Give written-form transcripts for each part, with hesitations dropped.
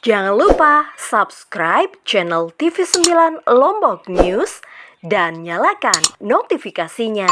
Jangan lupa subscribe channel TV9 Lombok News dan nyalakan notifikasinya.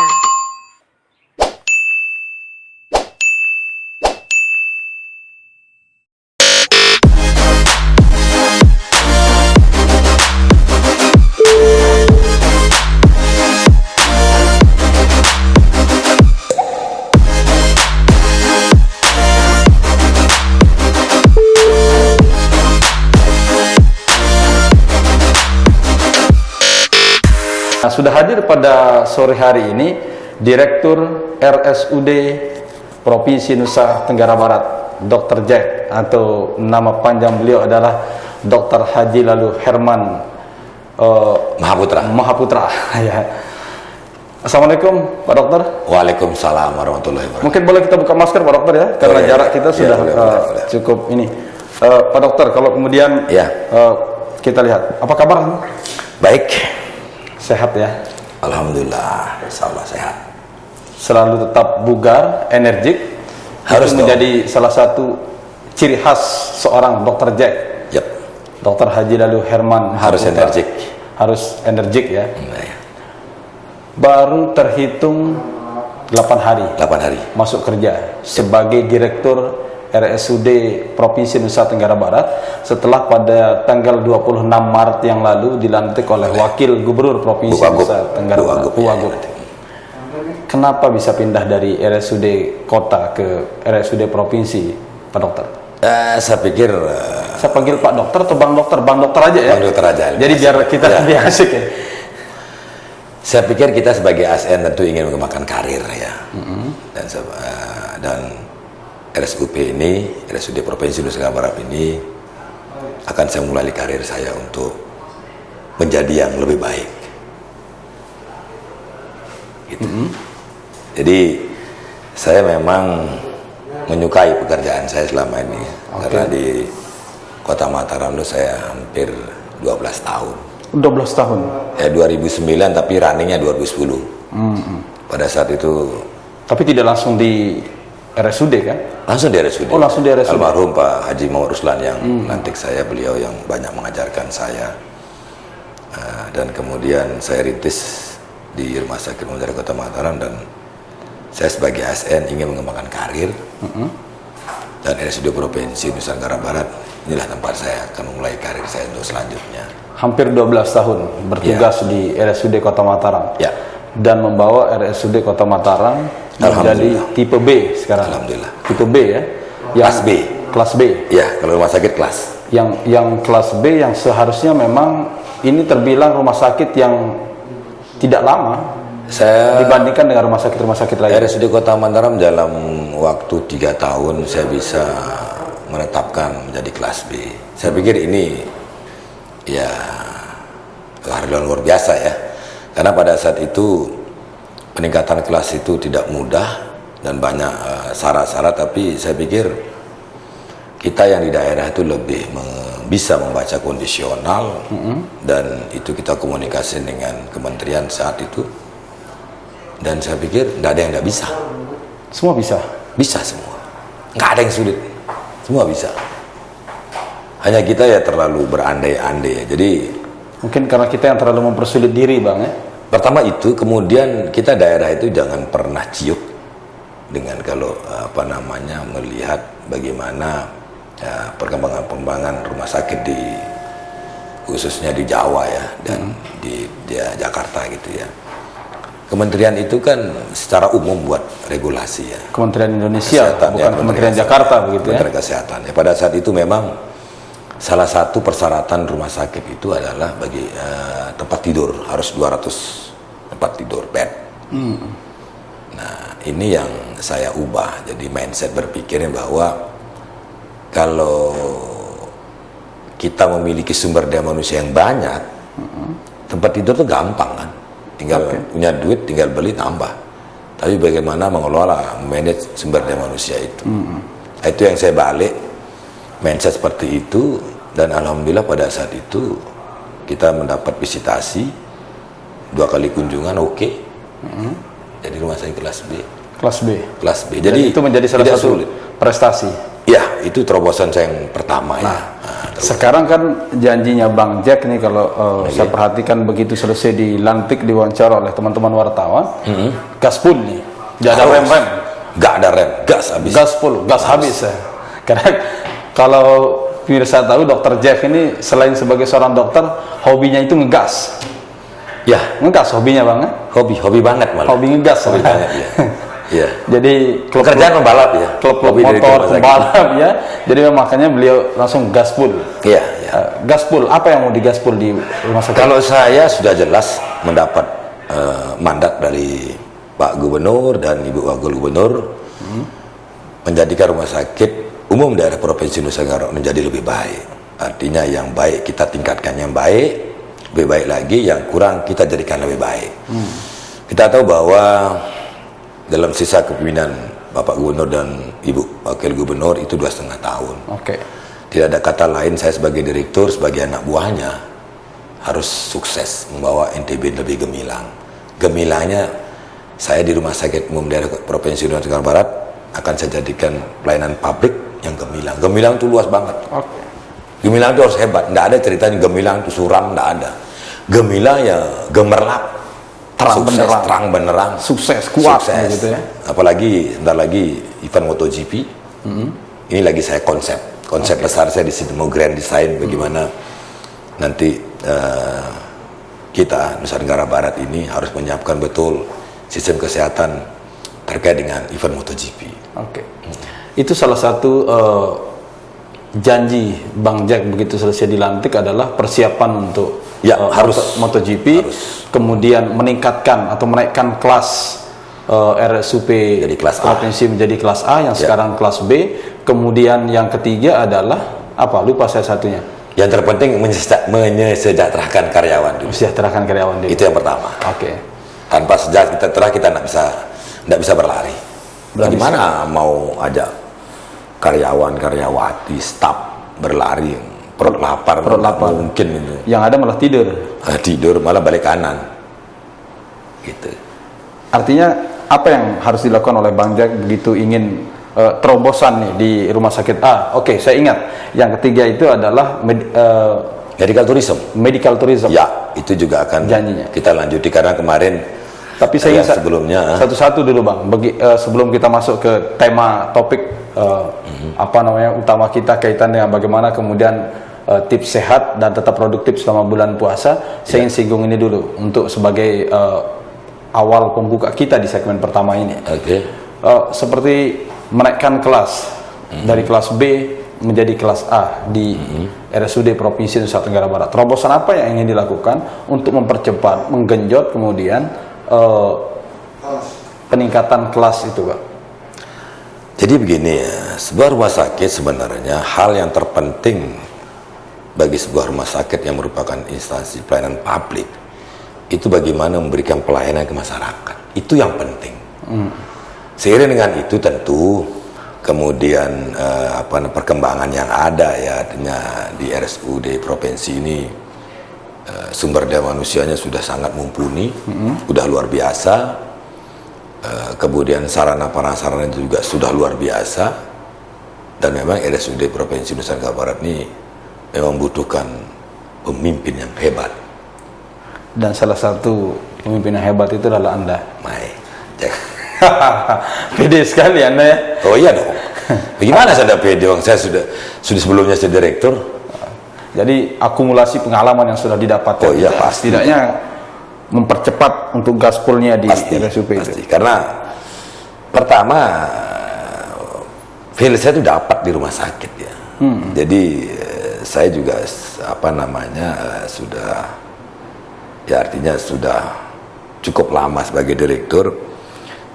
Nah, sudah hadir pada sore hari ini Direktur RSUD Provinsi Nusa Tenggara Barat, Dr. Jack, atau nama panjang beliau adalah Dr. Haji Lalu Herman Mahaputra. Ya. Assalamualaikum Pak Dokter. Waalaikumsalam warahmatullahi wabarakatuh. Mungkin boleh kita buka masker Pak Dokter ya, karena jarak kita sudah boleh. cukup ini. Pak Dokter, kalau kemudian kita lihat, apa kabar? Baik. Sehat ya? Alhamdulillah, insyaallah sehat. Selalu tetap bugar, energik. Harus itu menjadi salah satu ciri khas seorang Dr. Jack. Yep. Dr. Haji Lalu Herman Harus Mahaputra. energik. Harus energik ya. Ya. Baru terhitung 8 hari 8 hari. masuk kerja sebagai Direktur RSUD Provinsi Nusa Tenggara Barat setelah pada tanggal 26 Maret yang lalu dilantik oleh Wakil Gubernur Provinsi Nusa Tenggara Barat, Wagub. Kenapa bisa pindah dari RSUD kota ke RSUD provinsi, Pak Dokter? Saya pikir Saya panggil Pak Dokter atau Bang Dokter? Bang Dokter aja ya? Bang Dokter aja. Jadi biar kita lebih asik ya? Saya pikir kita sebagai ASN tentu ingin mengembangkan karir ya. Dan RSUP ini, RSUD Provinsi Nusa Tenggara Barat ini akan saya mulai karir saya untuk menjadi yang lebih baik. Gitu. Jadi saya memang menyukai pekerjaan saya selama ini karena di Kota Mataram itu saya hampir 12 tahun. 12 tahun? Ya 2009 tapi runningnya 2010. Pada saat itu. Tapi tidak langsung di RSUD kan? Langsung di RSUD. Oh, langsung di RSUD. Almarhum Pak Haji Muhammad Ruslan yang lantik saya, beliau yang banyak mengajarkan saya. Dan kemudian saya rintis di Rumah Sakit Umum Daerah Kota Mataram dan saya sebagai ASN ingin mengembangkan karir. Dan RSUD Provinsi Nusa Tenggara Barat inilah tempat saya akan memulai karir saya untuk selanjutnya. Hampir 12 tahun bertugas di RSUD Kota Mataram. Ya. Dan membawa RSUD Kota Mataram menjadi tipe B sekarang. Alhamdulillah. Tipe B ya. Kelas B. Kelas B. Ya, kalau rumah sakit kelas. Yang kelas B yang seharusnya memang ini terbilang rumah sakit yang tidak lama dibandingkan dengan rumah sakit lain. RSUD Kota Mataram dalam waktu 3 tahun saya bisa menetapkan menjadi kelas B. Saya pikir ini ya hal yang luar biasa ya. Karena pada saat itu peningkatan kelas itu tidak mudah dan banyak syarat-syarat, tapi saya pikir kita yang di daerah itu lebih bisa membaca kondisional dan itu kita komunikasi dengan kementerian saat itu dan saya pikir tidak ada yang tidak bisa. Semua bisa? Bisa semua, nggak ada yang sulit, semua bisa. Hanya kita ya terlalu berandai-andai. Jadi mungkin karena kita yang terlalu mempersulit diri Bang ya. Pertama itu, kemudian kita daerah itu jangan pernah ciut dengan kalau melihat bagaimana perkembangan rumah sakit khususnya di Jawa ya dan di Jakarta gitu ya. Kementerian itu kan secara umum buat regulasi ya. Kementerian Indonesia, Kesehatan, bukan Kementerian Jakarta begitu ya. Kementerian Kesehatan. Ya, pada saat itu memang salah satu persyaratan rumah sakit itu adalah bagi tempat tidur harus 200 tempat tidur bed. Nah ini yang saya ubah, jadi mindset berpikirnya bahwa kalau kita memiliki sumber daya manusia yang banyak, tempat tidur itu gampang kan, tinggal punya duit, tinggal beli tambah. Tapi bagaimana mengelola, manage sumber daya manusia itu. Itu yang saya balik mindset seperti itu. Dan alhamdulillah pada saat itu kita mendapat visitasi 2 kali kunjungan jadi rumah sakit kelas B. Kelas B. Jadi itu menjadi salah satu prestasi. Ya, itu terobosan saya yang pertama ya. Sekarang kan janjinya Bang Jack nih kalau saya perhatikan begitu selesai dilantik diwawancara oleh teman-teman wartawan, gaspol nih, nggak ada rem-rem, nggak ada rem, gas habis. gaspol, gas habis ya. Karena kalau pemirsa tahu Dokter Jack ini selain sebagai seorang dokter, hobinya itu ngegas. Ya, Ngegas hobinya Bang, ya? hobi banget malah. Hobi ngegas. Hobi banget ya. Iya. Jadi Pekerjaan pembalap ya. klub Hobi dari motor rumah sakit. pembalap ya. Jadi makanya beliau langsung gaspol. Iya, iya. Gaspol, apa yang mau digaspol di rumah sakit? Kalau saya sudah jelas mendapat mandat dari Pak Gubernur dan Ibu Wakil Gubernur menjadikan rumah sakit umum daerah Provinsi Nusa Tenggara menjadi lebih baik. Artinya yang baik kita tingkatkan yang baik, lebih baik lagi, yang kurang kita jadikan lebih baik. Kita tahu bahwa dalam sisa kepemimpinan Bapak Gubernur dan Ibu Wakil Gubernur itu 2,5 tahun. Oke. Tidak ada kata lain, saya sebagai direktur, sebagai anak buahnya harus sukses membawa NTB lebih gemilang. Gemilangnya saya di Rumah Sakit Umum Daerah Provinsi Nusa Tenggara Barat akan saya jadikan pelayanan publik yang gemilang. Gemilang itu luas banget. Oke. Gemilang itu harus hebat. Tidak ada ceritanya gemilang itu suram, tidak ada. Gemilang ya gemerlap. Terang Sukses, benderang. terang benderang, Sukses, kuat sukses. gitu ya. Apalagi sebentar lagi event MotoGP. Ini lagi saya konsep besar saya di situ, mau grand design bagaimana nanti kita Nusa Tenggara Barat ini harus menyiapkan betul sistem kesehatan terkait dengan event MotoGP. Oke. Itu salah satu janji Bang Jack begitu selesai dilantik adalah persiapan untuk Ya, harus. MotoGP, Harus. kemudian meningkatkan atau menaikkan kelas RSUP Jadi kelas A. provinsi menjadi kelas A yang sekarang kelas B. Kemudian yang ketiga adalah apa? Lupa saya satunya. Yang terpenting menyejahterakan karyawan dulu. Mesejahterakan karyawan dulu. Itu yang pertama. Oke. Tanpa sejahtera kita nggak bisa berlari. Bagaimana mau ajak karyawati, staf berlari, perut lapar, mungkin itu. Yang ada malah tidur. Tidur malah balik kanan. Gitu. Artinya apa yang harus dilakukan oleh Bang Jack begitu ingin terobosan nih di rumah sakit A? Oke, saya ingat. Yang ketiga itu adalah Medical tourism. medical tourism. Ya, itu juga akan Janjinya. kita lanjuti karena kemarin. Tapi saya ingin sebelumnya satu-satu dulu Bang. Sebelum kita masuk ke tema topik utama kita kaitan dengan bagaimana kemudian tips sehat dan tetap produktif selama bulan puasa. Saya ingin singgung ini dulu untuk sebagai awal pembuka kita di segmen pertama ini. Oke. Seperti menaikkan kelas dari kelas B menjadi kelas A di RSUD Provinsi Nusa Tenggara Barat. Terobosan apa yang ingin dilakukan untuk mempercepat, menggenjot kemudian peningkatan kelas itu, Pak? Jadi begini ya, sebuah rumah sakit sebenarnya hal yang terpenting bagi sebuah rumah sakit yang merupakan instansi pelayanan publik itu bagaimana memberikan pelayanan ke masyarakat. Itu yang penting. Seiring dengan itu tentu kemudian perkembangan yang ada ya artinya di RSUD provinsi ini sumber daya manusianya sudah sangat mumpuni, sudah luar biasa. Kemudian sarana prasarana juga sudah luar biasa, dan memang RSUD Provinsi Nusa Tenggara Barat ini memang membutuhkan pemimpin yang hebat. Dan salah satu pemimpin yang hebat itu adalah Anda. Pede sekali Anda ya. Oh iya dong. Bagaimana saya ada pede? Saya sudah sebelumnya jadi direktur. Jadi akumulasi pengalaman yang sudah didapatkan. Oh iya pasti. Setidaknya mempercepat untuk gaspolnya di RSUP pasti. itu. Karena pertama feel saya itu dapat di rumah sakit ya. Jadi saya juga sudah ya artinya sudah cukup lama sebagai direktur.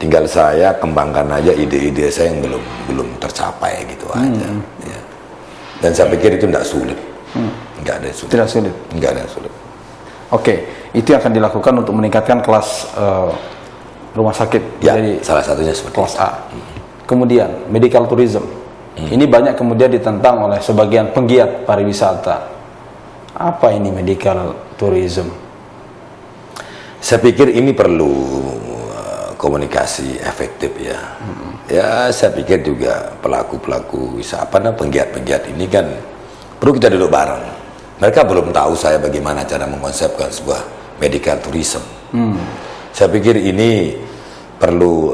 Tinggal saya kembangkan aja ide-ide saya yang belum tercapai gitu aja. Ya. Dan saya pikir itu tidak sulit. Nggak ada yang sulit. Tidak sulit. Nggak ada yang sulit. Oke, itu yang akan dilakukan untuk meningkatkan kelas rumah sakit Ya, dari salah satunya seperti kelas A. Kemudian medical tourism. Ini banyak kemudian ditentang oleh sebagian penggiat pariwisata. Apa ini medical tourism? Saya pikir ini perlu komunikasi efektif ya. Ya, saya pikir juga pelaku-pelaku wisata, penggiat-penggiat ini kan perlu kita duduk bareng. Mereka belum tahu saya bagaimana cara mengkonsepkan sebuah medical tourism. Saya pikir ini perlu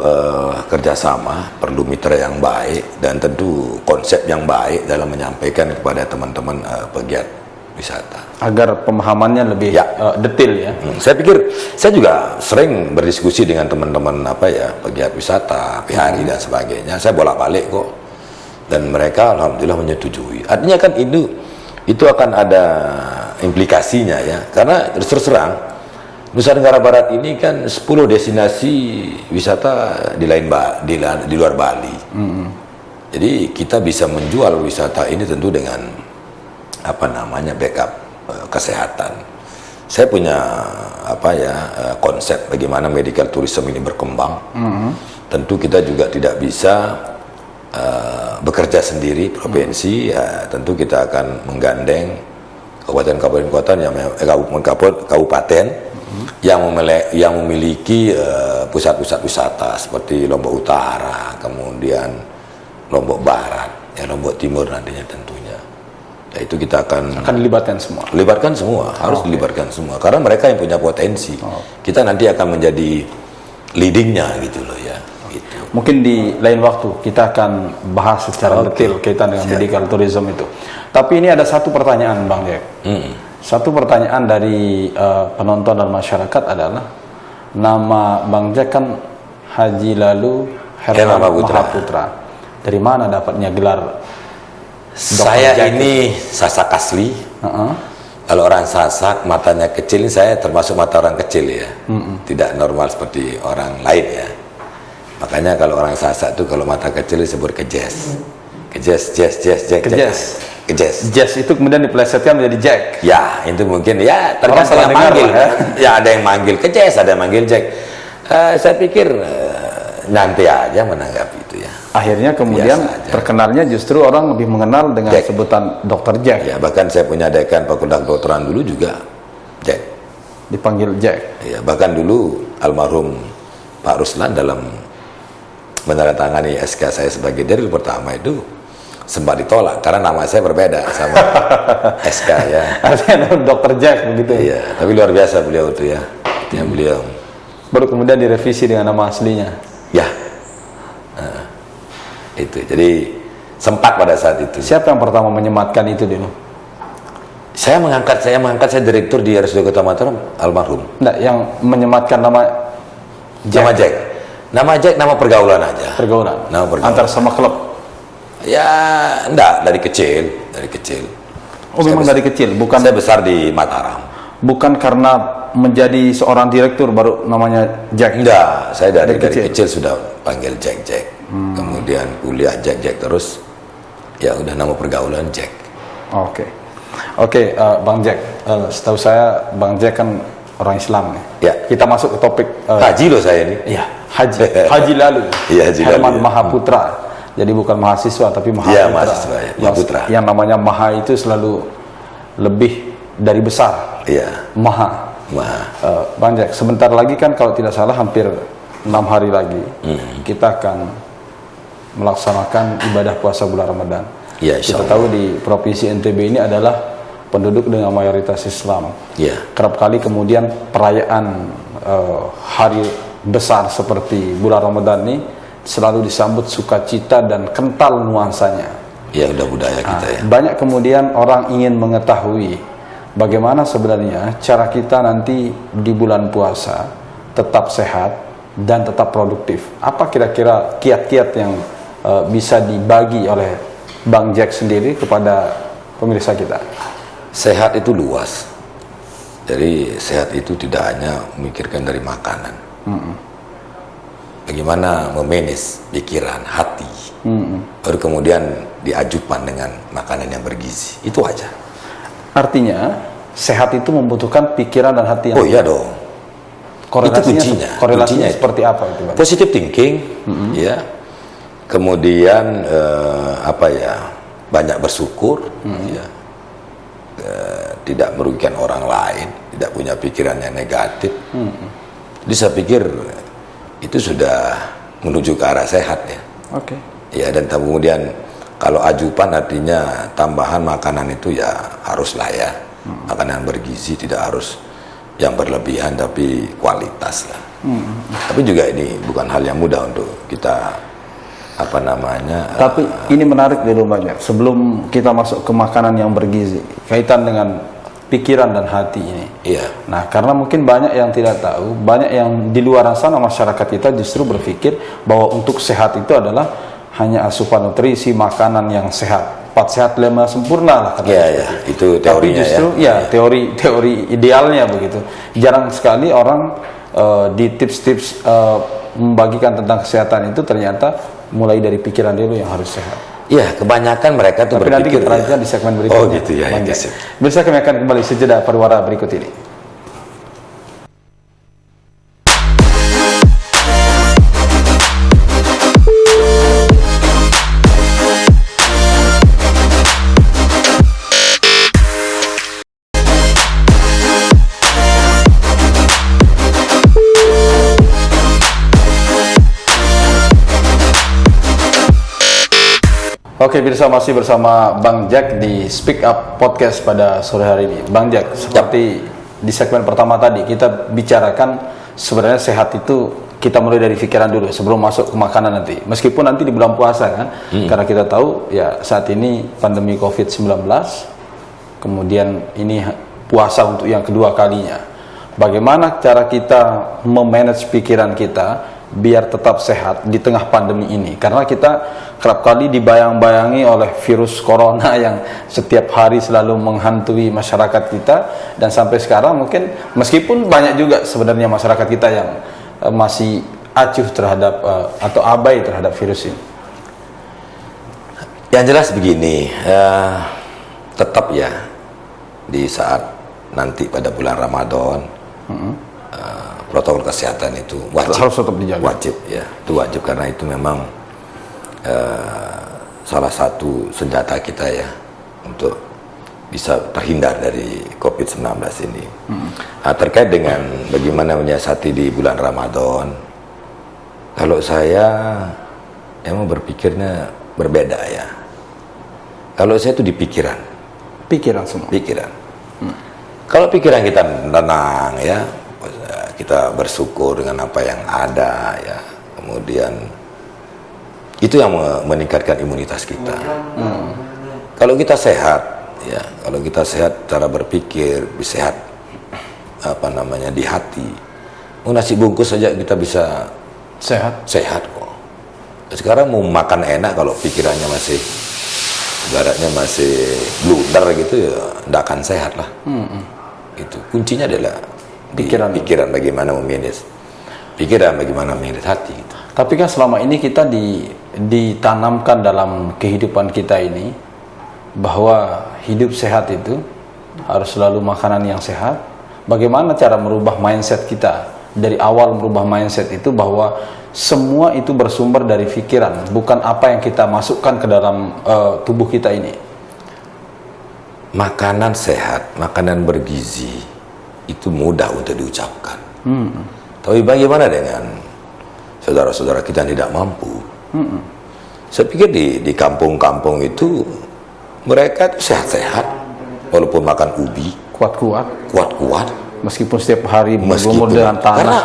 kerjasama, perlu mitra yang baik, dan tentu konsep yang baik dalam menyampaikan kepada teman-teman pegiat wisata. Agar pemahamannya lebih detail ya. Saya pikir, saya juga sering berdiskusi dengan teman-teman pegiat wisata, PHRI dan sebagainya. Saya bolak-balik kok, dan mereka alhamdulillah menyetujui. Artinya kan itu akan ada implikasinya ya, karena terus terang Nusa Tenggara Barat ini kan 10 destinasi wisata di luar Bali. Jadi kita bisa menjual wisata ini tentu dengan backup kesehatan. Saya punya konsep bagaimana medical tourism ini berkembang. Tentu kita juga tidak bisa bekerja sendiri provinsi. Tentu kita akan menggandeng kabupaten-kabupaten yang memiliki pusat-pusat wisata seperti Lombok Utara, kemudian Lombok Barat, Lombok Timur nantinya tentunya. Ya, itu kita akan dilibatkan semua. Libatkan semua, harus dilibatkan semua, karena mereka yang punya potensi. Kita nanti akan menjadi leadingnya gitu loh ya. Gitu. Mungkin di lain waktu kita akan bahas secara detail kaitan dengan medical tourism itu. Tapi ini ada satu pertanyaan Bang Jack. Satu pertanyaan dari penonton dan masyarakat adalah, nama Bang Jack kan Haji Lalu Herman Mahaputra. Dari mana dapatnya gelar Saya ini Sasak asli. Kalau orang Sasak matanya kecil, saya termasuk mata orang kecil ya. Tidak normal seperti orang lain ya. Makanya kalau orang Sasak itu kalau mata kecil disebut kejes. Kejes itu kemudian dipelesetkan menjadi Jack. Ya, itu mungkin ya tergantung yang manggil ya. Ada yang manggil kejes, ada yang manggil Jack. Saya pikir nanti aja menanggapi itu ya. Akhirnya kemudian terkenalnya justru orang lebih mengenal dengan Jack. sebutan Dr. Jack. Ya, bahkan saya punya dekan Fakultas Kedokteran dulu juga Jack. Dipanggil Jack. Ya, bahkan dulu almarhum Pak Ruslan dalam menandatangani SK saya sebagai direktur pertama itu sempat ditolak karena nama saya berbeda sama SK ya. Artinya Dr. Jack begitu. Iya, tapi luar biasa beliau itu ya. Yang beliau baru kemudian direvisi dengan nama aslinya. Ya. Itu. Jadi sempat pada saat itu. Siapa yang pertama menyematkan itu dulu? Saya mengangkat saya direktur di RSUD Kota Mataram almarhum. Enggak, yang menyematkan nama Jack. Nama Jack. Nama Jack nama pergaulan aja. Pergaulan. Nama pergaulan. Antar sama klub. Ya, enggak, dari kecil. Oh, memang dari kecil, bukan saya besar di Mataram. Bukan karena menjadi seorang direktur baru namanya Jack. Enggak, saya dari kecil sudah panggil Jack. Kemudian kuliah Jack terus. Ya udah nama pergaulan Jack. Oke, Bang Jack. Setahu saya Bang Jack kan orang Islam nih. Ya. Kita masuk ke topik Haji loh saya ini. Iya, Haji Lalu. Iya, Haji Herman Lalu. Mahaputra. Jadi bukan mahasiswa tapi Mahaputra. Iya, mahasiswa ya, Mahaputra. Yang namanya Maha itu selalu lebih dari besar. Iya. Maha. Bang Jack, sebentar lagi kan kalau tidak salah hampir 6 hari lagi kita akan melaksanakan ibadah puasa bulan Ramadan. Ya, kita tahu di provinsi NTB ini adalah penduduk dengan mayoritas Islam. Ya. Kerap kali kemudian perayaan hari besar seperti bulan Ramadan ini selalu disambut sukacita dan kental nuansanya. Ya, udah budaya kita ya. Banyak kemudian orang ingin mengetahui bagaimana sebenarnya cara kita nanti di bulan puasa tetap sehat dan tetap produktif. Apa kira-kira kiat-kiat yang bisa dibagi oleh Bang Jack sendiri kepada pemirsa kita? Sehat itu luas. Jadi sehat itu tidak hanya memikirkan dari makanan. Bagaimana memanage pikiran, hati. Baru kemudian diajukan dengan makanan yang bergizi. Itu aja. Artinya sehat itu membutuhkan pikiran dan hati yang Oh iya dong. korelasinya, kuncinya seperti apa itu, Bang? Positive thinking, ya. Kemudian banyak bersyukur, ya. Tidak merugikan orang lain, tidak punya pikiran yang negatif. Jadi saya pikir itu sudah menuju ke arah sehat ya. Oke. Ya, dan kemudian Kalau ajupan artinya tambahan makanan itu ya haruslah ya. Makanan bergizi, tidak harus yang berlebihan tapi kualitas lah. Tapi juga ini bukan hal yang mudah untuk kita Tapi ini menarik dulu banyak. Sebelum kita masuk ke makanan yang bergizi, kaitan dengan pikiran dan hati ini. Iya. Nah, karena mungkin banyak yang tidak tahu, banyak yang di luar sana masyarakat kita justru berpikir bahwa untuk sehat itu adalah hanya asupan nutrisi, makanan yang sehat. 4 sehat 5 sempurna lah. Iya, itu teorinya. Tapi justru teori idealnya begitu. Jarang sekali orang di tips-tips membagikan tentang kesehatan itu ternyata mulai dari pikiran dulu yang harus sehat. Iya, kebanyakan mereka tuh berpikir. Nanti kita lanjutkan di segmen berikutnya. Oh gitu ya. Bisa kami akan kembali sejenak perwara berikut ini. Oke, masih bersama Bang Jack di Speak Up Podcast pada sore hari ini. Bang Jack, seperti di segmen pertama tadi kita bicarakan sebenarnya sehat itu kita mulai dari pikiran dulu sebelum masuk ke makanan nanti. Meskipun nanti di bulan puasa kan, karena kita tahu ya saat ini pandemi COVID-19, kemudian ini puasa untuk yang kedua kalinya. Bagaimana cara kita memanage pikiran kita biar tetap sehat di tengah pandemi ini, karena kita kerap kali dibayang-bayangi oleh virus corona yang setiap hari selalu menghantui masyarakat kita, dan sampai sekarang mungkin meskipun banyak juga sebenarnya masyarakat kita yang masih acuh terhadap atau abai terhadap virus ini. Yang jelas begini, tetap ya di saat nanti pada bulan Ramadan protokol kesehatan itu wajib, harus tetap dijaga. Wajib ya, itu wajib karena itu memang salah satu senjata kita ya untuk bisa terhindar dari COVID-19 ini. Nah, terkait dengan bagaimana menyiasati di bulan Ramadan, kalau saya emang berpikirnya berbeda ya. Kalau saya itu di pikiran semua. Kalau pikiran kita tenang ya, kita bersyukur dengan apa yang ada ya, kemudian itu yang meningkatkan imunitas kita. Kalau kita sehat ya, kalau kita sehat cara berpikir, sehat di hati, nasi bungkus saja kita bisa sehat kok. Sekarang mau makan enak kalau pikirannya masih ibaratnya masih blunder gitu ya, tidak akan sehat lah. Itu kuncinya adalah pikiran bagaimana memanage pikiran, bagaimana memanage hati gitu. Tapi kan selama ini kita ditanamkan dalam kehidupan kita ini bahwa hidup sehat itu harus selalu makanan yang sehat. Bagaimana cara merubah mindset kita dari awal, merubah mindset itu bahwa semua itu bersumber dari pikiran, bukan apa yang kita masukkan ke dalam tubuh kita ini. Makanan sehat, makanan bergizi itu mudah untuk diucapkan. Tapi bagaimana dengan saudara-saudara kita yang tidak mampu? Saya pikir di kampung-kampung itu mereka itu sehat-sehat, walaupun makan ubi kuat-kuat, meskipun setiap hari bergumul dengan tanah. Karena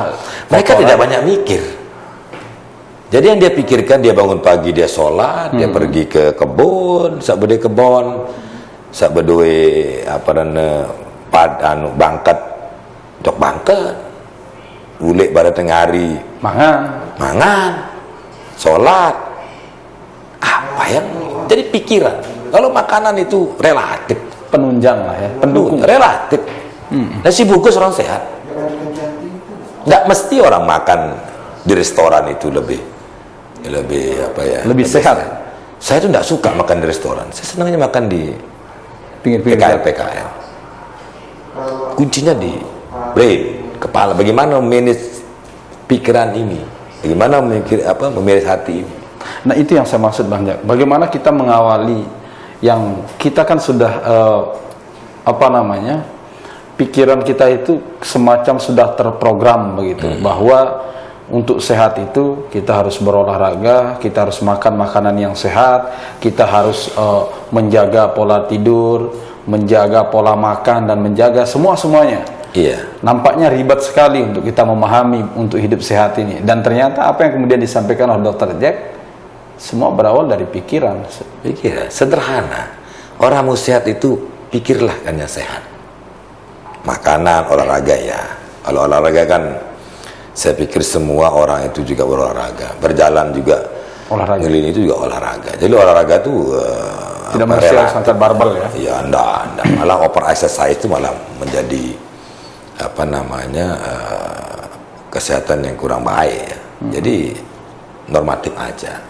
mereka tidak banyak mikir. Jadi yang dia pikirkan, dia bangun pagi, dia sholat, dia pergi ke kebun, sabede kebon, sabede bangkat, dok bangkat, ulek pada tengah hari, mangan, sholat, apa yang jadi pikiran. Kalau makanan itu relatif, penunjang lah ya, pendukung, relatif. Nasi bungkus orang sehat, nggak mesti orang makan di restoran itu lebih sehat. Saya tuh nggak suka makan di restoran, saya senangnya makan di pinggir-pinggir PKL. Kuncinya di brain, kepala. Bagaimana manage pikiran ini, bagaimana memanage hati ini. Nah, itu yang saya maksud Bang Jack. Bagaimana kita mengawali yang kita kan sudah pikiran kita itu semacam sudah terprogram begitu, bahwa untuk sehat itu kita harus berolahraga, kita harus makan makanan yang sehat, kita harus menjaga pola tidur, menjaga pola makan, dan menjaga semuanya. Iya. Nampaknya ribet sekali untuk kita memahami untuk hidup sehat ini. Dan ternyata apa yang kemudian disampaikan oleh Dr. Jack, semua berawal dari pikiran. Pikiran, sederhana. Orang mau sehat itu pikirlah kan yang sehat. Makanan, olahraga ya. Kalau olahraga kan saya pikir semua orang itu juga berolahraga. Berjalan juga Olahraga. Ngelin itu juga olahraga. Jadi olahraga itu Tidak mesti harus angkat barbel ya. Ya, enggak. Malah over exercise itu malah menjadi kesehatan yang kurang baik ya. Jadi normatif aja.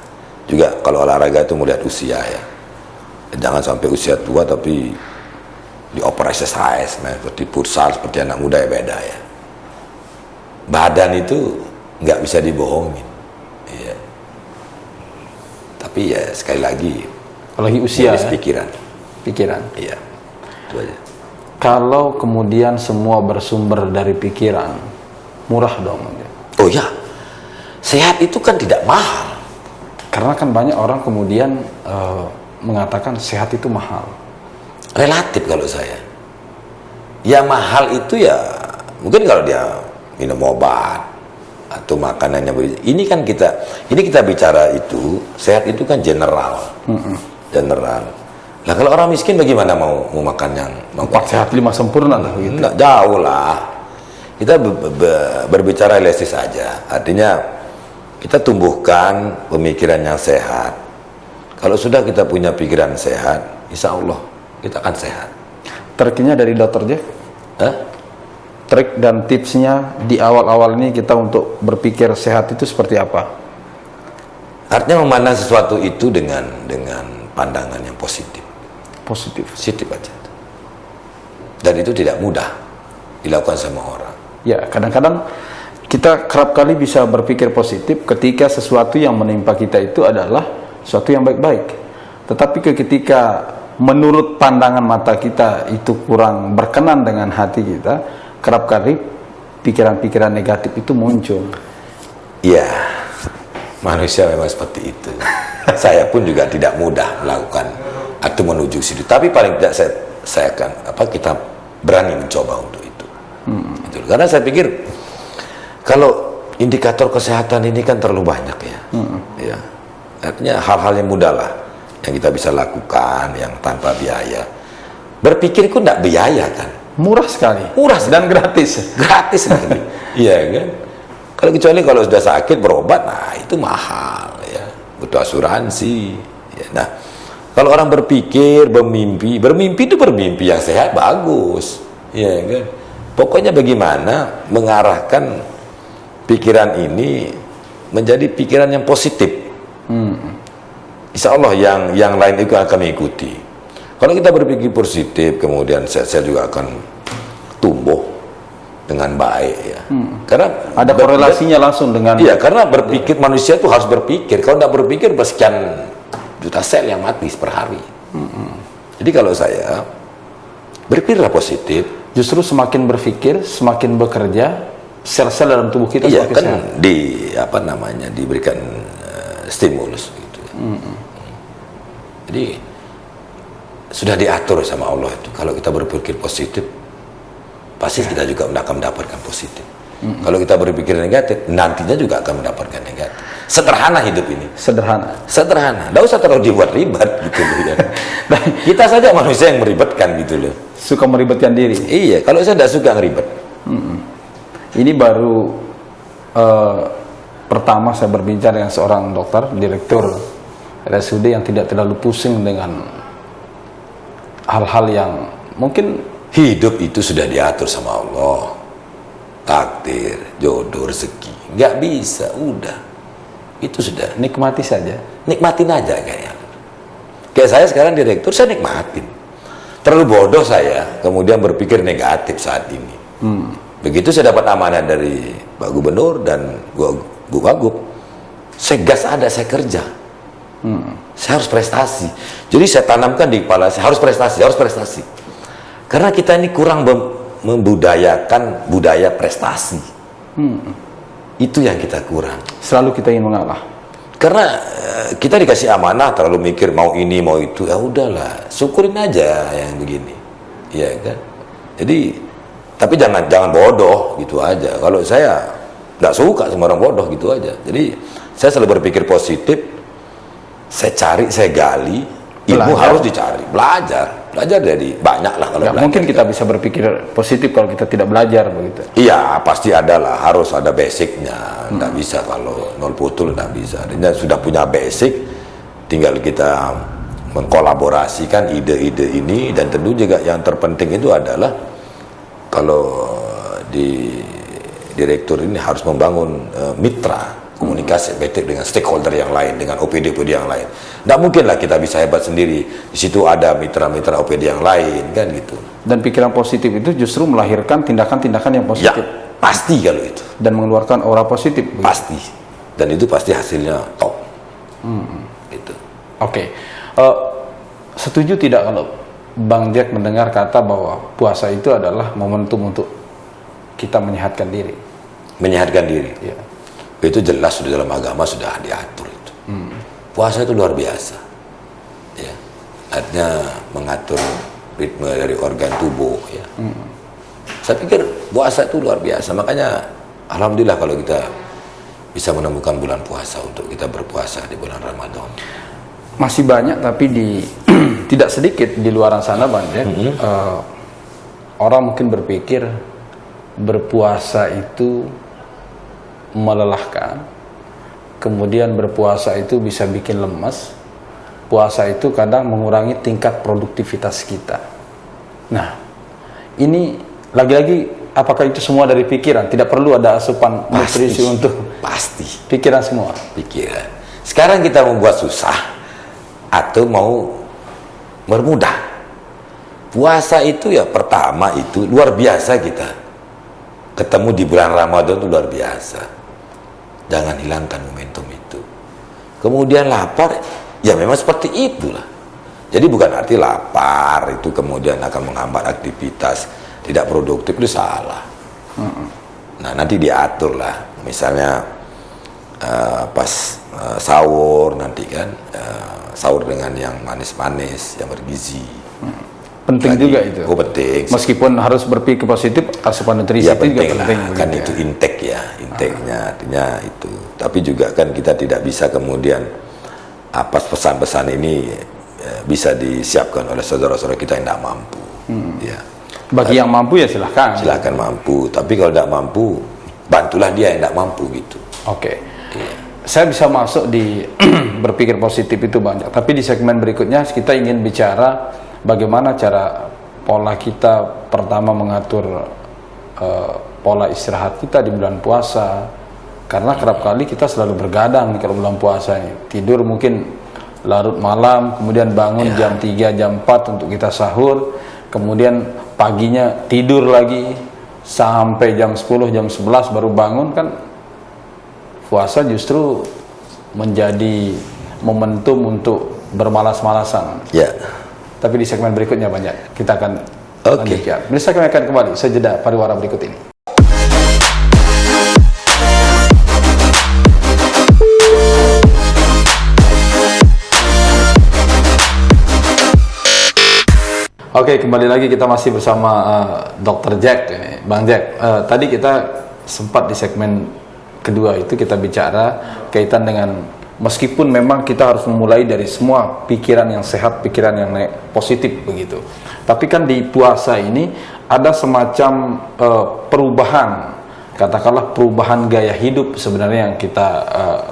Juga kalau olahraga itu melihat usia ya. Jangan sampai usia tua tapi di over exercise, seperti futsal, seperti anak muda ya beda ya. Badan itu nggak bisa dibohongin. Iya. Tapi ya sekali lagi, Apalagi usia ya. Pikiran. Iya. Itu aja. Kalau kemudian semua bersumber dari pikiran, murah dong. Oh ya, sehat itu kan tidak mahal. Karena kan banyak orang kemudian mengatakan sehat itu mahal. Relatif kalau saya. Yang mahal itu ya mungkin kalau dia minum obat atau makanannya ini kita bicara itu sehat itu kan general. General. Nah kalau orang miskin bagaimana mau makan yang 4 sehat 5 sempurna lah gitu. Nggak jauh lah. Kita berbicara realistis saja. Artinya kita tumbuhkan pemikiran yang sehat. Kalau sudah kita punya pikiran sehat, insya Allah kita akan sehat. Triknya dari Dr. Jack? Trik dan tipsnya di awal-awal ini kita untuk berpikir sehat itu seperti apa? Artinya memandang sesuatu itu dengan pandangan yang positif. Positif aja. Dan itu tidak mudah dilakukan sama orang. Ya, kadang-kadang kita kerap kali bisa berpikir positif ketika sesuatu yang menimpa kita itu adalah sesuatu yang baik-baik. Tetapi ketika menurut pandangan mata kita itu kurang berkenan dengan hati kita, kerap kali pikiran-pikiran negatif itu muncul. Iya, manusia memang seperti itu. Saya pun juga tidak mudah melakukan atau menuju situ. Tapi paling tidak saya akan kita berani mencoba untuk itu. Itu. Karena saya pikir kalau indikator kesehatan ini kan terlalu banyak ya. Ya. Artinya hal-hal yang mudah lah yang kita bisa lakukan yang tanpa biaya. Berpikir itu tidak biaya kan. Murah sekali. Dan gratis. Gratis lagi. Iya kan? Kalau sudah sakit berobat, nah itu mahal ya. Butuh asuransi. Ya, nah, kalau orang berpikir, bermimpi itu bermimpi yang sehat bagus. Ya kan? Pokoknya bagaimana mengarahkan pikiran ini menjadi pikiran yang positif. Insya Allah yang lain itu akan mengikuti. Kalau kita berpikir positif, kemudian saya juga akan tumbuh dengan baik ya. Karena ada korelasinya langsung dengan. Iya, karena berpikir manusia itu harus berpikir. Kalau tidak berpikir sekian juta sel yang mati per hari. Jadi kalau saya berpikirlah positif. Justru semakin berpikir, semakin bekerja, sel-sel dalam tubuh kita iya, semakin kan sehat. diberikan stimulus gitu. Jadi sudah diatur sama Allah itu. Kalau kita berpikir positif, pasti kita juga akan mendapatkan positif. Kalau kita berpikir negatif, nantinya juga akan mendapatkan negatif. Sederhana hidup ini. Sederhana. Nggak usah terlalu dibuat ribet gitu loh ya. Kita saja manusia yang meribetkan gitu loh. Suka meribetkan diri. Iya, kalau saya tidak suka ngeribet. Ini baru pertama saya berbincang dengan seorang dokter, direktur RSUD yang tidak terlalu pusing dengan hal-hal yang mungkin. Hidup itu sudah diatur sama Allah. Takdir, jodoh, rezeki. Nggak bisa, udah. Itu sudah. Nikmati saja. Nikmatin aja kayaknya. Kayak saya sekarang direktur, saya nikmatin. Terlalu bodoh saya, kemudian berpikir negatif saat ini. Begitu saya dapat amanah dari Pak Gubernur dan Bu Wagub, saya gas ada, saya kerja. Saya harus prestasi. Jadi saya tanamkan di kepala saya, harus prestasi. Karena kita ini kurang membudayakan budaya prestasi. Itu yang kita kurang. Selalu kita ingin mengalah. Karena kita dikasih amanah terlalu mikir mau ini mau itu, ya udahlah, syukurin aja yang begini, ya kan. Jadi tapi jangan bodoh gitu aja. Kalau saya nggak suka sama orang bodoh gitu aja. Jadi saya selalu berpikir positif. Saya cari, saya gali. Ilmu harus dicari, belajar dari banyak lah kalau belajar. Mungkin kita bisa berpikir positif kalau kita tidak belajar begitu. Iya, pasti ada lah, harus ada basicnya. Nggak bisa kalau nol putul, nggak bisa. Dan sudah punya basic, tinggal kita mengkolaborasikan ide-ide ini. Dan tentu juga yang terpenting itu adalah kalau di direktur ini harus membangun mitra komunikasi baik dengan stakeholder yang lain, dengan OPD-OPD yang lain. Nggak mungkin lah kita bisa hebat sendiri. Di situ ada mitra-mitra OPD yang lain, kan gitu. Dan pikiran positif itu justru melahirkan tindakan-tindakan yang positif. Ya, pasti kalau itu. Dan mengeluarkan aura positif. Begitu. Pasti. Dan itu pasti hasilnya top. Gitu. Oke. Setuju tidak kalau Bang Jack mendengar kata bahwa puasa itu adalah momentum untuk kita menyehatkan diri? Menyehatkan diri. Ya. Itu jelas sudah dalam agama sudah diatur itu. Puasa itu luar biasa, ya. Artinya mengatur ritme dari organ tubuh, ya. Saya pikir puasa itu luar biasa, makanya alhamdulillah kalau kita bisa menemukan bulan puasa untuk kita berpuasa di bulan Ramadan. Masih banyak tapi tidak sedikit di luar sana, Bang Jack, orang mungkin berpikir berpuasa itu melelahkan, kemudian berpuasa itu bisa bikin lemas, puasa itu kadang mengurangi tingkat produktivitas kita. Nah, ini lagi-lagi apakah itu semua dari pikiran? Tidak perlu ada asupan nutrisi untuk pikiran semua. Pikiran. Sekarang kita membuat susah atau mau bermudah. Puasa itu ya pertama itu luar biasa kita. Ketemu di bulan Ramadan itu luar biasa. Jangan hilangkan momentum itu. Kemudian lapar, ya memang seperti itulah. Jadi bukan arti lapar itu kemudian akan menghambat aktivitas, tidak produktif, itu salah. Nah nanti diatur lah. Misalnya pas sahur nanti kan, sahur dengan yang manis-manis, yang bergizi. Penting juga itu. Oh penting. Meskipun harus berpikir positif, asupan nutrisi ya, itu juga penting. Kan itu intake ya, intake-nya artinya itu. Tapi juga kan kita tidak bisa kemudian apa pesan-pesan ini bisa disiapkan oleh saudara-saudara kita yang tidak mampu. Ya. Bagi yang mampu ya silahkan. Silahkan mampu. Tapi kalau tidak mampu, bantulah dia yang tidak mampu gitu. Oke. Ya. Saya bisa masuk di berpikir positif itu banyak. Tapi di segmen berikutnya kita ingin bicara bagaimana cara pola kita pertama mengatur pola istirahat kita di bulan puasa, karena kerap kali kita selalu bergadang di bulan puasa ini. Tidur mungkin larut malam, kemudian bangun jam 3, jam 4 untuk kita sahur, kemudian paginya tidur lagi sampai jam 10, jam 11 baru bangun. Kan puasa justru menjadi momentum untuk bermalas-malasan. Ya. Tapi di segmen berikutnya banyak kita akan lanjutkan. Bisa kami akan kembali sejeda pariwara berikut ini. Oke, kembali lagi kita masih bersama Dr. Jack, Bang Jack. Tadi kita sempat di segmen kedua itu kita bicara kaitan dengan meskipun memang kita harus memulai dari semua pikiran yang sehat, pikiran yang positif begitu. Tapi kan di puasa ini ada semacam perubahan, katakanlah perubahan gaya hidup sebenarnya yang kita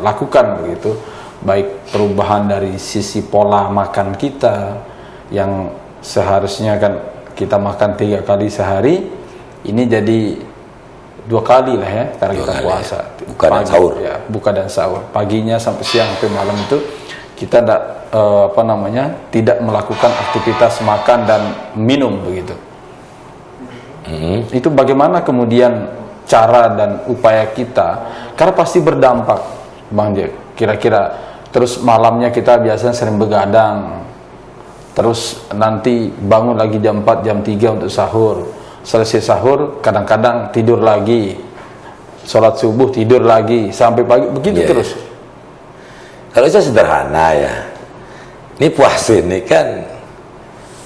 lakukan begitu. Baik perubahan dari sisi pola makan kita yang seharusnya kan kita makan 3 kali sehari, ini jadi 2 kali lah ya karena kita puasa. Buka dan sahur. Ya, buka dan sahur. Paginya sampai siang sampai malam itu kita tidak melakukan aktivitas makan dan minum begitu. Itu bagaimana kemudian cara dan upaya kita, karena pasti berdampak, Bang Jack. Kira-kira terus malamnya kita biasanya sering begadang. Terus nanti bangun lagi jam 4, jam 3 untuk sahur. Selesai sahur, kadang-kadang tidur lagi. sholat subuh tidur lagi sampai pagi begitu Iya. terus. Kalau saya sederhana ya, ini puasa ini kan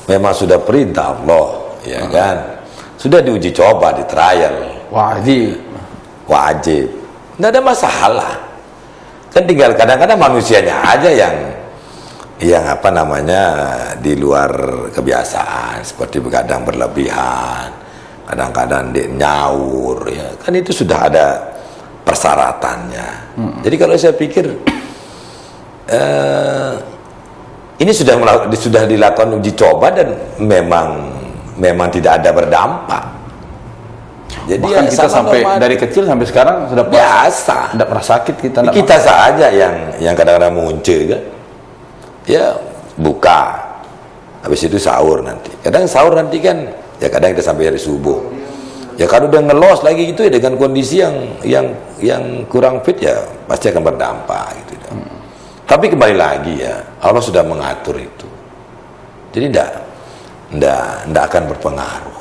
memang sudah perintah Allah, ya kan? Sudah diuji coba, di trial, Wajib. wajib, nggak ada masalah. Kan tinggal kadang-kadang manusianya aja yang apa namanya di luar kebiasaan, seperti begadang berlebihan, kadang-kadang dia nyaur, ya kan itu sudah ada persyaratannya. Jadi kalau saya pikir ini sudah dilakukan uji coba dan memang tidak ada berdampak. Jadi Bahkan ya kita sama sampai normal. dari kecil sampai sekarang sudah Biasa. tidak pernah sakit kita. Nggak Kita saja yang kadang-kadang muncul kan, ya buka, habis itu sahur nanti. Kadang sahur nanti kan, ya kadang kita sampai hari subuh. Ya kalau udah ngelos lagi gitu ya dengan kondisi yang kurang fit ya pasti akan berdampak gitu. Tapi kembali lagi ya, Allah sudah mengatur itu. Jadi tidak akan berpengaruh.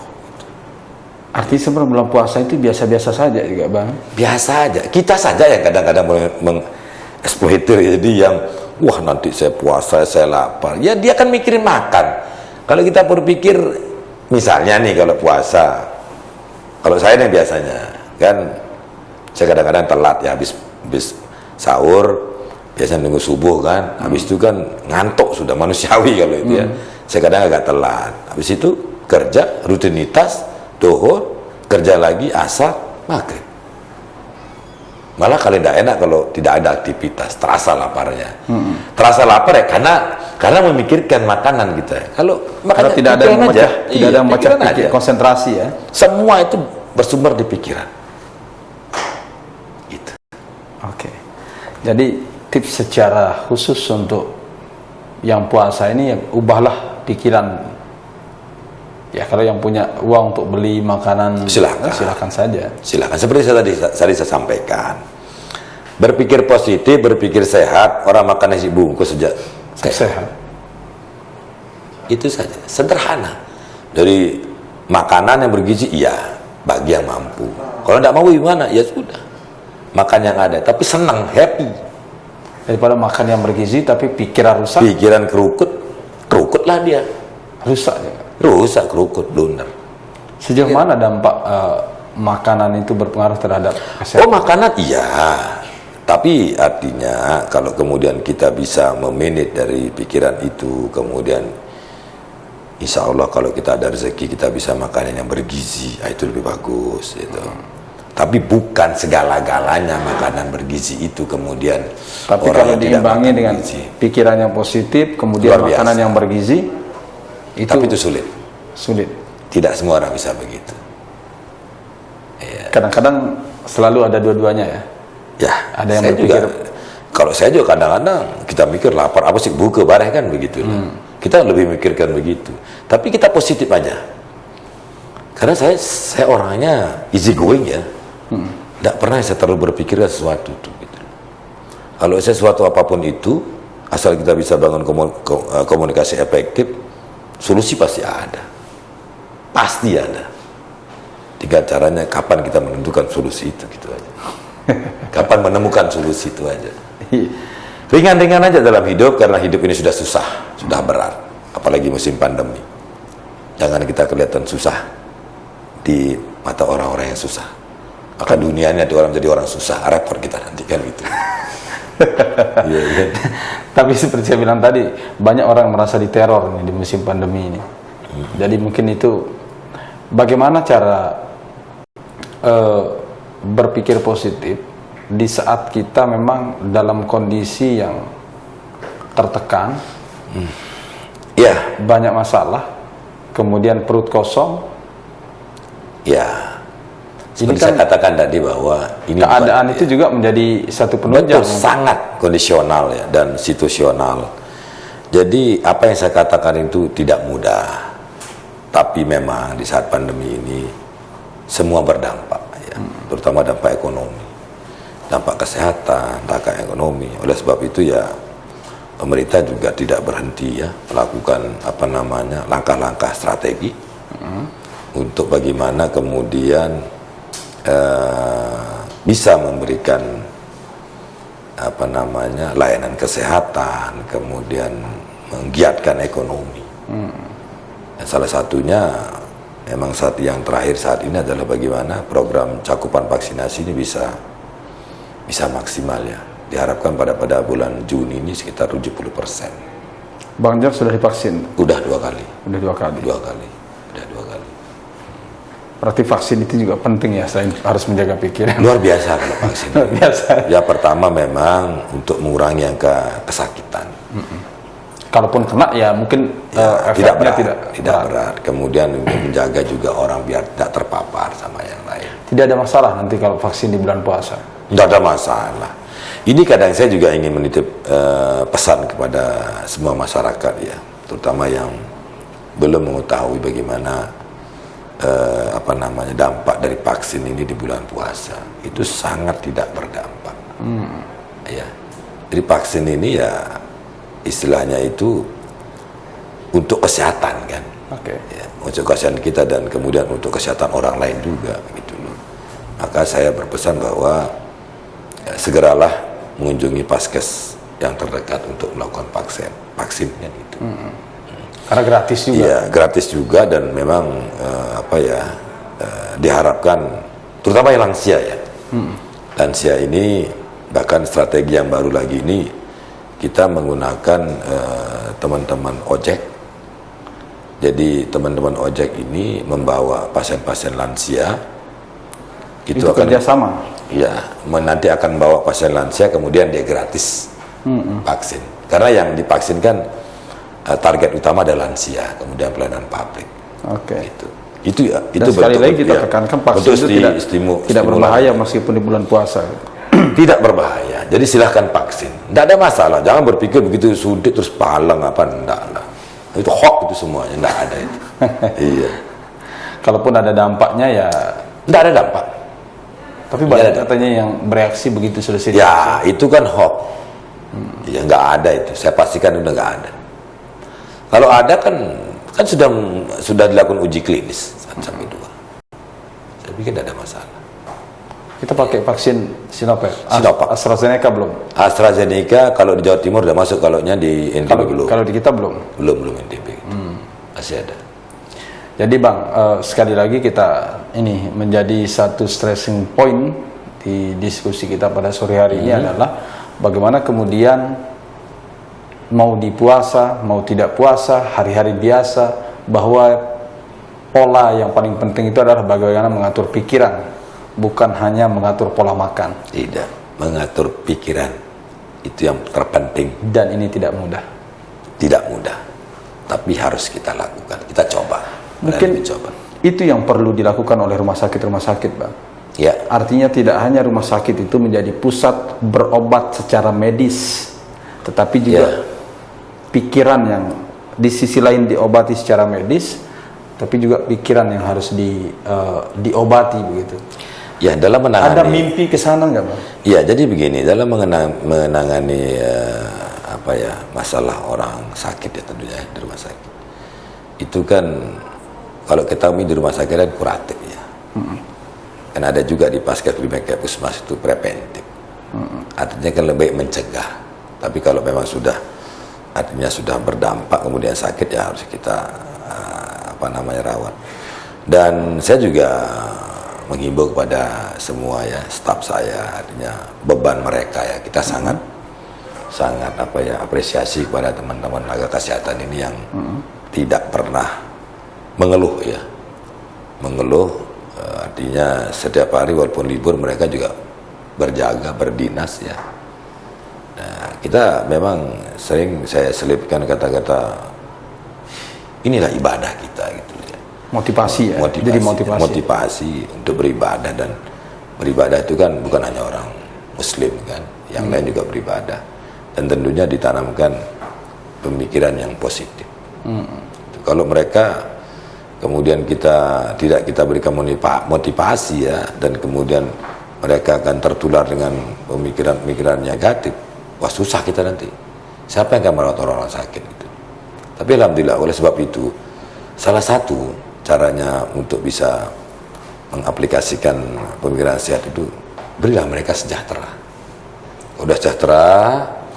Artinya sebelum bulan puasa itu biasa-biasa saja juga, Bang. Biasa aja. Kita saja yang kadang-kadang mengeksploitir. Jadi yang wah nanti saya puasa, saya lapar. Ya dia kan mikirin makan. Kalau kita berpikir misalnya nih kalau puasa, kalau saya nih biasanya kan saya kadang-kadang telat ya habis sahur. Biasanya nunggu subuh kan, habis itu kan ngantuk sudah manusiawi kalau itu ya. Saya kadang agak telat. Habis itu kerja, rutinitas, dohor, kerja lagi, asar, maghrib. Malah kalian tidak enak kalau tidak ada aktivitas, terasa laparnya. Terasa lapar ya karena memikirkan makanan kita. Kalau Karena makanan tidak ada yang membaca, tidak ada yang membaca pikiran aja. konsentrasi ya. Semua itu bersumber di pikiran. Gitu. Oke. Jadi tips secara khusus untuk yang puasa ini ya, ubahlah pikiran. Ya kalau yang punya uang untuk beli makanan silakan saja. Silakan. Seperti tadi saya sampaikan. Berpikir positif, berpikir sehat. Orang makan nasi bungkus sejak Sehat. itu saja. Sederhana. Dari makanan yang bergizi, iya, bagi yang mampu. Kalau tidak mau gimana? Ya sudah. Makan yang ada, tapi senang, happy. Daripada makan yang bergizi tapi pikiran rusak. Pikiran kerukutlah dia. Rusak ya. Rusak, kerukut, blunder. Sejauh mana dampak makanan itu berpengaruh terhadap kesehatan? Oh, makanan iya. Tapi artinya kalau kemudian kita bisa memanage dari pikiran itu, kemudian insya Allah kalau kita ada rezeki kita bisa makan yang bergizi, itu lebih bagus gitu. Tapi bukan segala-galanya makanan bergizi itu kemudian. Tapi kalau diimbangi dengan pikiran yang positif, kemudian Luar makanan biasa. yang bergizi, Tapi itu sulit. sulit. Tidak semua orang bisa begitu. Kadang-kadang selalu ada dua-duanya ya. Ya, Ada yang saya berpikir. kalau saya juga kadang-kadang kita mikir lapar apa sih buka bareng kan begitu. Kita lebih mikirkan begitu. Tapi kita positif aja. Karena saya orangnya easy going ya. Tidak pernah saya terlalu berpikir sesuatu tuh, gitu. Kalau sesuatu apapun itu, asal kita bisa bangun komunikasi efektif, solusi pasti ada. Pasti ada. Tinggal caranya kapan kita menentukan solusi itu, gitu aja. Kapan menemukan solusi itu aja. Ringan-ringan aja dalam hidup, karena hidup ini sudah susah, sudah berat. Apalagi musim pandemi. Jangan kita kelihatan susah di mata orang-orang yang susah. Maka dunia ini ada orang jadi orang susah, repot kita nanti kan gitu. Iya, iya. Tapi seperti saya bilang tadi, banyak orang merasa diteror nih di musim pandemi ini. Jadi mungkin itu bagaimana cara berpikir positif di saat kita memang dalam kondisi yang tertekan, Ya, banyak masalah, kemudian perut kosong. ya. Ini Seperti kan saya katakan tadi bahwa ini keadaan itu juga menjadi satu penunjang. betul, sangat kondisional ya dan situasional. Jadi apa yang saya katakan itu tidak mudah. Tapi memang di saat pandemi ini semua berdampak ya, terutama dampak ekonomi, dampak kesehatan, dampak ekonomi. Oleh sebab itu ya pemerintah juga tidak berhenti ya melakukan langkah-langkah strategi untuk bagaimana kemudian bisa memberikan layanan kesehatan, kemudian menggiatkan ekonomi. Dan salah satunya memang yang terakhir saat ini adalah bagaimana program cakupan vaksinasi ini bisa maksimal ya. Diharapkan pada bulan Juni ini sekitar 70%. Bang Jar sudah divaksin? Udah 2 kali. Udah 2 kali. Udah 2 kali. Berarti vaksin itu juga penting ya, selain harus menjaga pikiran. Luar biasa kalau vaksin. Luar biasa. Ya pertama memang untuk mengurangi angka kesakitan. Kalaupun kena ya mungkin efeknya tidak berat. Kemudian menjaga juga orang biar tidak terpapar sama yang lain. Tidak ada masalah nanti kalau vaksin di bulan puasa? Tidak ada masalah. Ini kadang saya juga ingin menitip pesan kepada semua masyarakat ya, terutama yang belum mengetahui bagaimana dampak dari vaksin ini di bulan puasa. Itu sangat tidak berdampak. Ya, jadi vaksin ini ya istilahnya itu untuk kesehatan kan. Ya, untuk kesehatan kita dan kemudian untuk kesehatan orang lain juga gitu loh. Maka saya berpesan bahwa segeralah mengunjungi paskes yang terdekat untuk melakukan vaksin kan itu. Karena gratis juga. Iya, gratis juga dan memang diharapkan terutama yang lansia ya. Lansia ini bahkan strategi yang baru lagi ini kita menggunakan teman-teman ojek. Jadi teman-teman ojek ini membawa pasien-pasien lansia. Itu kerjasama? Iya, nanti akan bawa pasien lansia kemudian dia gratis vaksin. Karena yang divaksin kan target utama adalah lansia, kemudian pelayanan publik. Itu ya. Dan sekali lagi kita tekankan vaksin itu tidak berbahaya meskipun di bulan puasa. Tidak berbahaya. Jadi silahkan vaksin. Tidak ada masalah. Jangan berpikir begitu suntik terus palang apa enggak lah. Itu hoax itu semuanya, enggak ada itu. Iya. Kalaupun ada dampaknya ya enggak ada dampak. Tapi banyak katanya yang bereaksi begitu selesai. Ya, itu kan hoax. Ya enggak ada itu. Saya pastikan udah enggak ada. Kalau ada kan sudah dilakukan uji klinis 1-2. Saya pikir tidak ada masalah. Kita pakai vaksin Sinovac. AstraZeneca belum? AstraZeneca kalau di Jawa Timur udah masuk, kalau di NTB belum. Kalau di kita belum? Belum NTB. Masih ada. Jadi Bang, sekali lagi kita ini menjadi satu stressing point di diskusi kita pada sore hari ini adalah bagaimana kemudian mau di puasa, mau tidak puasa, hari-hari biasa, bahwa pola yang paling penting itu adalah bagaimana mengatur pikiran, bukan hanya mengatur pola makan. Tidak, mengatur pikiran itu yang terpenting. Dan ini tidak mudah. Tidak mudah, tapi harus kita lakukan, kita coba. Mungkin itu yang perlu dilakukan oleh rumah sakit Bang. Ya. Artinya tidak hanya rumah sakit itu menjadi pusat berobat secara medis, tetapi juga pikiran yang di sisi lain diobati secara medis, tapi juga pikiran yang harus diobati begitu. Ya, dalam menangani. Ada mimpi ke sana nggak Bang? Ya, jadi begini, dalam menangani masalah orang sakit ya tentunya di rumah sakit. Itu kan kalau kita di rumah sakit kan kuratif ya. Kan ada juga di puskesmas itu preventif. Artinya kan lebih mencegah. Tapi kalau memang sudah berdampak kemudian sakit ya harus kita rawat. Dan saya juga menghimbau kepada semua ya staf saya, artinya beban mereka ya, kita sangat apresiasi kepada teman-teman tenaga kesehatan ini yang tidak pernah mengeluh. Artinya setiap hari walaupun libur mereka juga berjaga, berdinas ya. Nah, kita memang sering saya selipkan kata-kata inilah ibadah kita gitu ya. Motivasi ya. Jadi motivasi untuk beribadah, dan beribadah itu kan bukan hanya orang muslim kan, yang lain juga beribadah, dan tentunya ditanamkan pemikiran yang positif. Kalau mereka kemudian tidak kita berikan motivasi ya, dan kemudian mereka akan tertular dengan pemikiran-pemikiran negatif, wah susah kita nanti. Siapa yang akan merawat orang sakit itu? Tapi alhamdulillah, oleh sebab itu salah satu caranya untuk bisa mengaplikasikan pemikiran sehat itu berilah mereka sejahtera. Udah sejahtera,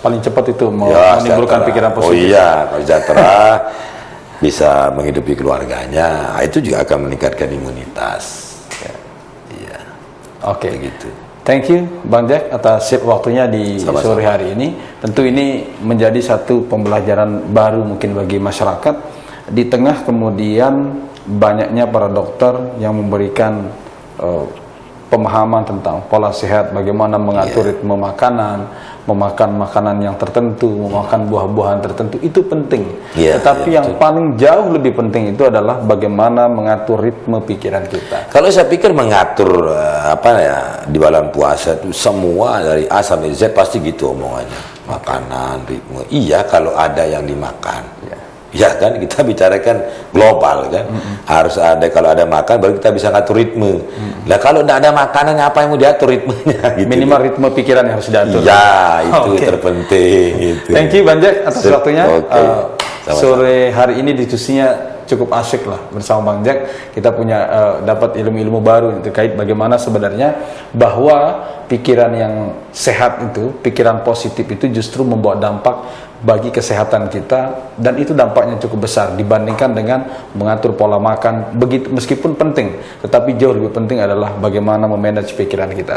Paling cepat itu ya, menimbulkan sejahtera. pikiran Oh positif. iya, kalau sejahtera bisa menghidupi keluarganya, itu juga akan meningkatkan imunitas. Ya, iya, Oke. begitu. Thank you Bang Jack atas waktunya di Sama-sama. sore hari ini. Tentu ini menjadi satu pembelajaran baru mungkin bagi masyarakat di tengah kemudian banyaknya para dokter yang memberikan pemahaman tentang pola sehat, bagaimana mengatur ritme makanan, memakan makanan yang tertentu, memakan buah-buahan tertentu, itu penting. Tetapi yang paling jauh lebih penting itu adalah bagaimana mengatur ritme pikiran kita. Kalau saya pikir mengatur di bulan puasa itu semua dari A sampai Z pasti gitu omongannya. Makanan, ritme. Iya kalau ada yang dimakan. Ya kan kita bicarakan global kan. Harus ada, kalau ada makan baru kita bisa ngatur ritme. Lah kalau tidak ada makanan apa yang mau diatur ritmenya gitu. Minimal ritme pikiran yang harus diatur. Ya, itu Oke. terpenting gitu. Thank you Bang Jack atas waktunya. Oke. Sama-sama. Sore hari ini diskusinya cukup asik lah bersama Bang Jack. Kita punya dapat ilmu-ilmu baru terkait bagaimana sebenarnya bahwa pikiran yang sehat itu, pikiran positif itu justru membawa dampak bagi kesehatan kita, dan itu dampaknya cukup besar dibandingkan dengan mengatur pola makan. Begitu, meskipun penting, tetapi jauh lebih penting adalah bagaimana memanage pikiran kita.